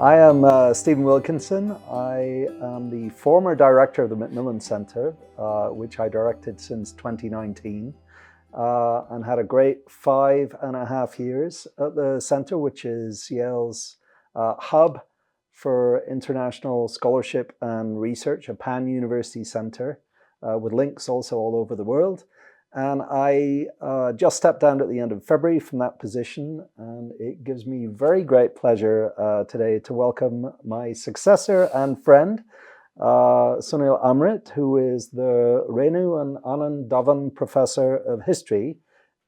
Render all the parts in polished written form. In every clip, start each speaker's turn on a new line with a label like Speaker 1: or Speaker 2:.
Speaker 1: I am Stephen Wilkinson. I am the former director of the MacMillan Center, which I directed since 2019, and had a great 5.5 years at the center, which is Yale's hub for international scholarship and research, a pan-university center with links also all over the world. And I just stepped down at the end of February from that position, and it gives me very great pleasure today to welcome my successor and friend, Sunil Amrith, who is the Renu and Anand Dhawan Professor of History,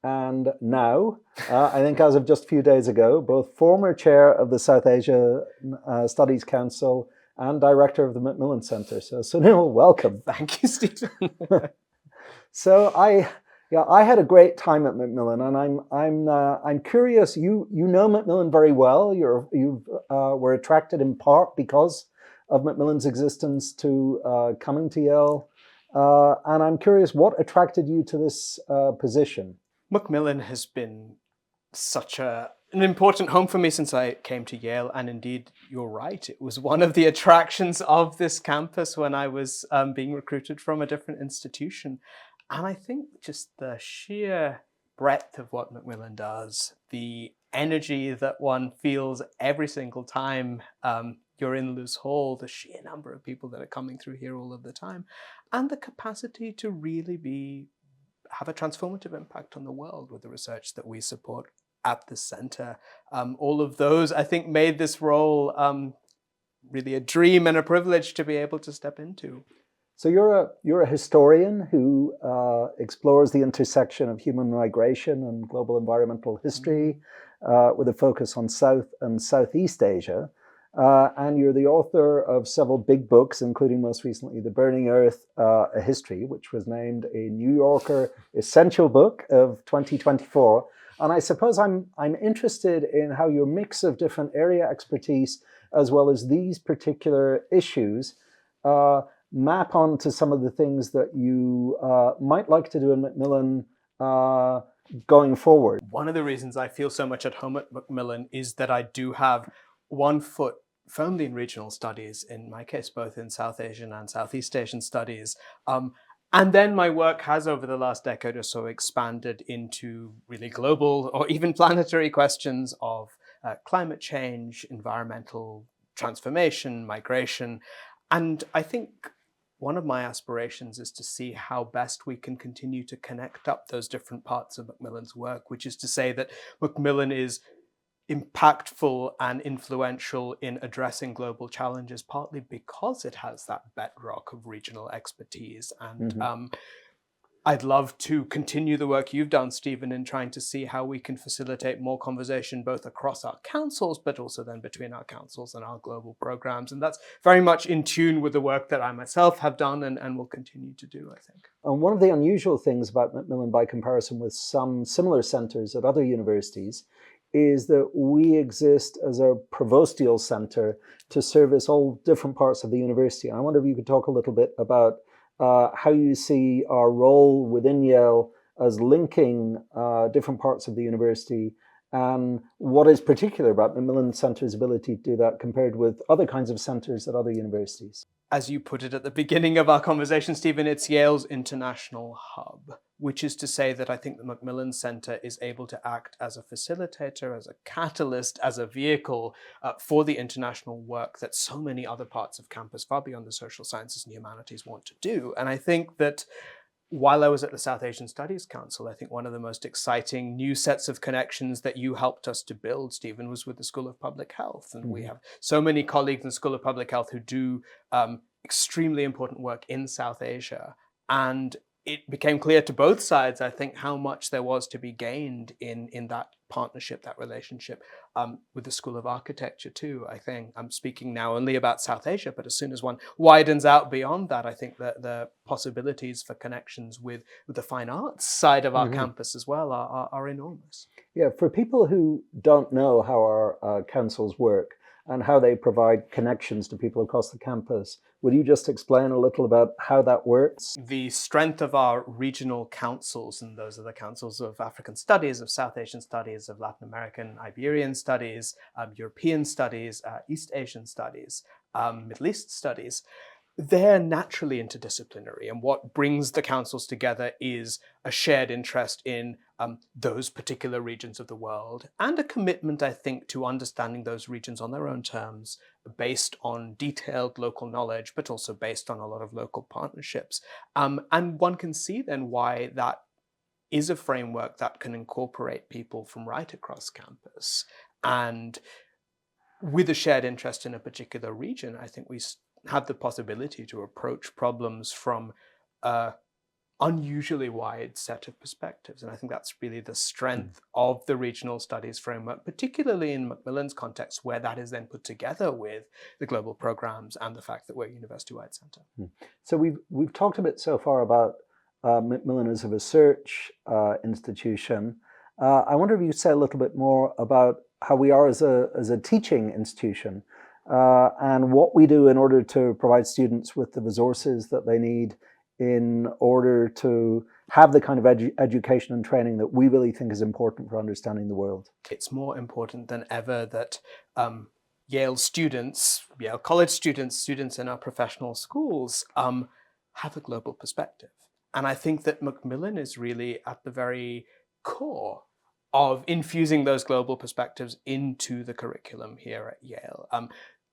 Speaker 1: and now, I think as of just a few days ago, both former chair of the South Asia Studies Council and director of the MacMillan Center. So Sunil, welcome.
Speaker 2: Thank you, Stephen.
Speaker 1: So I had a great time at MacMillan, and I'm curious. You know MacMillan very well. You were attracted in part because of MacMillan's existence to coming to Yale, and I'm curious what attracted you to this position.
Speaker 2: MacMillan has been such an important home for me since I came to Yale, and indeed, you're right. It was one of the attractions of this campus when I was being recruited from a different institution. And I think just the sheer breadth of what MacMillan does, the energy that one feels every single time you're in Luce Hall, the sheer number of people that are coming through here all of the time, and the capacity to really have a transformative impact on the world with the research that we support at the center. All of those, I think, made this role really a dream and a privilege to be able to step into.
Speaker 1: So you're a historian who explores the intersection of human migration and global environmental history with a focus on South and Southeast Asia. And you're the author of several big books, including most recently The Burning Earth, A History, which was named a New Yorker Essential Book of 2024. And I suppose I'm interested in how your mix of different area expertise, as well as these particular issues, map onto some of the things that you might like to do in MacMillan going forward.
Speaker 2: One of the reasons I feel so much at home at MacMillan is that I do have one foot firmly in regional studies, in my case, both in South Asian and Southeast Asian studies. And then my work has, over the last decade or so, expanded into really global or even planetary questions of climate change, environmental transformation, migration. And I think one of my aspirations is to see how best we can continue to connect up those different parts of MacMillan's work, which is to say that MacMillan is impactful and influential in addressing global challenges, partly because it has that bedrock of regional expertise. And I'd love to continue the work you've done, Stephen, in trying to see how we can facilitate more conversation both across our councils, but also then between our councils and our global programs. And that's very much in tune with the work that I myself have done and will continue to do, I think.
Speaker 1: And one of the unusual things about MacMillan, by comparison with some similar centers at other universities, is that we exist as a provostial center to service all different parts of the university. I wonder if you could talk a little bit about how you see our role within Yale as linking different parts of the university, and what is particular about MacMillan Center's ability to do that compared with other kinds of centers at other universities.
Speaker 2: As you put it at the beginning of our conversation, Stephen, it's Yale's international hub, which is to say that I think the MacMillan Center is able to act as a facilitator, as a catalyst, as a vehicle for the international work that so many other parts of campus, far beyond the social sciences and humanities, want to do. And I think that while I was at the South Asian Studies Council, I think one of the most exciting new sets of connections that you helped us to build, Stephen, was with the School of Public Health. And we have so many colleagues in the School of Public Health who do extremely important work in South Asia. And it became clear to both sides, I think, how much there was to be gained in that partnership, that relationship with the School of Architecture too. I think I'm speaking now only about South Asia, but as soon as one widens out beyond that, I think that the possibilities for connections with the fine arts side of our campus as well are enormous.
Speaker 1: Yeah, for people who don't know how our councils work, and how they provide connections to people across the campus. Would you just explain a little about how that works?
Speaker 2: The strength of our regional councils, and those are the councils of African studies, of South Asian studies, of Latin American, Iberian studies, European studies, East Asian studies, Middle East studies, they're naturally interdisciplinary. And what brings the councils together is a shared interest in those particular regions of the world, and a commitment, I think, to understanding those regions on their own terms, based on detailed local knowledge, but also based on a lot of local partnerships. And one can see then why that is a framework that can incorporate people from right across campus. And with a shared interest in a particular region, I think we have the possibility to approach problems from an unusually wide set of perspectives. And I think that's really the strength of the regional studies framework, particularly in MacMillan's context, where that is then put together with the global programs and the fact that we're a university-wide centre.
Speaker 1: So we've talked a bit so far about Macmillan as a research institution. I wonder if you could say a little bit more about how we are as a teaching institution, and what we do in order to provide students with the resources that they need in order to have the kind of education and training that we really think is important for understanding the world.
Speaker 2: It's more important than ever that Yale students, Yale college students, students in our professional schools have a global perspective. And I think that Macmillan is really at the very core of infusing those global perspectives into the curriculum here at Yale.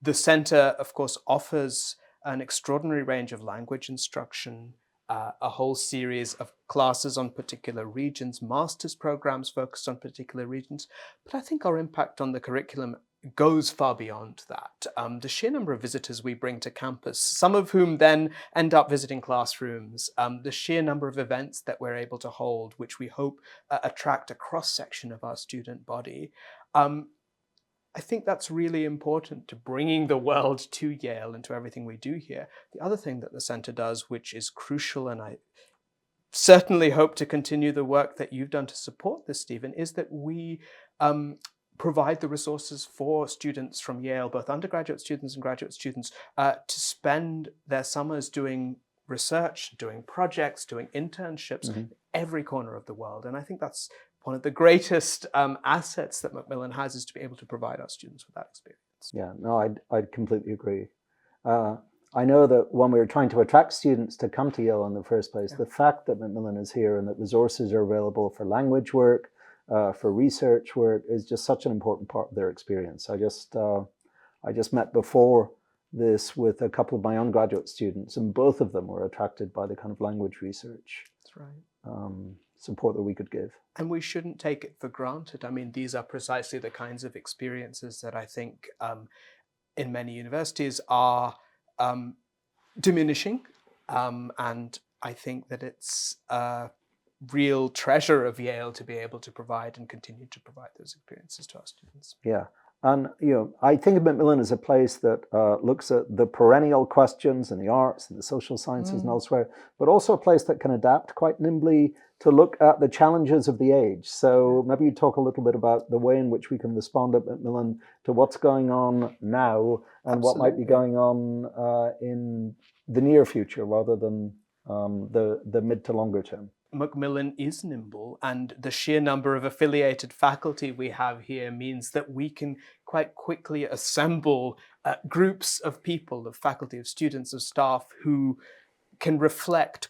Speaker 2: The center, of course, offers an extraordinary range of language instruction, a whole series of classes on particular regions, master's programs focused on particular regions. But I think our impact on the curriculum goes far beyond that. The sheer number of visitors we bring to campus, some of whom then end up visiting classrooms, the sheer number of events that we're able to hold, which we hope attract a cross-section of our student body, I think that's really important to bringing the world to Yale and to everything we do here. The other thing that the center does, which is crucial, and I certainly hope to continue the work that you've done to support this, Stephen, is that we provide the resources for students from Yale, both undergraduate students and graduate students, to spend their summers doing research, doing projects, doing internships in every corner of the world. And I think that's one of the greatest assets that Macmillan has, is to be able to provide our students with that experience.
Speaker 1: Yeah, no, I'd completely agree. I know that when we were trying to attract students to come to Yale in the first place, the fact that Macmillan is here and that resources are available for language work, for research work, is just such an important part of their experience. I just met before this with a couple of my undergraduate students, and both of them were attracted by the kind of language research.
Speaker 2: That's right.
Speaker 1: Support that we could give.
Speaker 2: And we shouldn't take it for granted. I mean, these are precisely the kinds of experiences that I think in many universities are diminishing. And I think that it's a real treasure of Yale to be able to provide and continue to provide those experiences to our students.
Speaker 1: Yeah. And, I think of Macmillan as a place that looks at the perennial questions in the arts and the social sciences and elsewhere, but also a place that can adapt quite nimbly to look at the challenges of the age. So maybe you talk a little bit about the way in which we can respond at Macmillan to what's going on now and what might be going on in the near future rather than the mid to longer term.
Speaker 2: Macmillan is nimble, and the sheer number of affiliated faculty we have here means that we can quite quickly assemble groups of people, of faculty, of students, of staff, who can reflect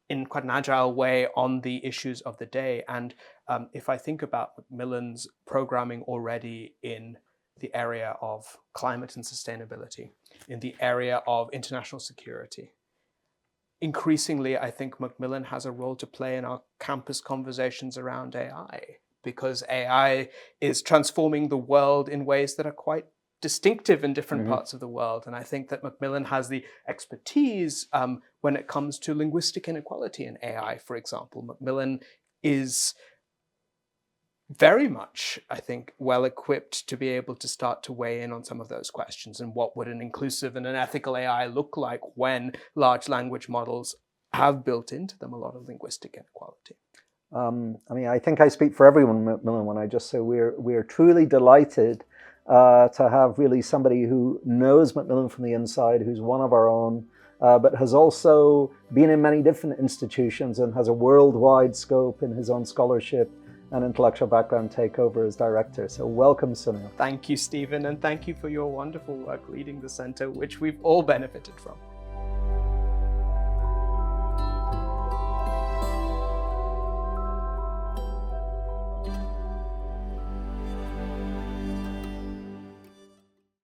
Speaker 2: in quite an agile way on the issues of the day. And if I think about Macmillan's programming already in the area of climate and sustainability, in the area of international security, increasingly, I think Macmillan has a role to play in our campus conversations around AI, because AI is transforming the world in ways that are quite distinctive in different parts of the world. And I think that Macmillan has the expertise when it comes to linguistic inequality in AI, for example. Macmillan is very much, I think, well equipped to be able to start to weigh in on some of those questions, and what would an inclusive and an ethical AI look like when large language models have built into them a lot of linguistic inequality. I
Speaker 1: think I speak for everyone at Macmillan when I just say we're truly delighted to have really somebody who knows Macmillan from the inside, who's one of our own, but has also been in many different institutions and has a worldwide scope in his own scholarship and intellectual background take over as director. So welcome, Sunil.
Speaker 2: Thank you, Stephen, and thank you for your wonderful work leading the center, which we've all benefited from.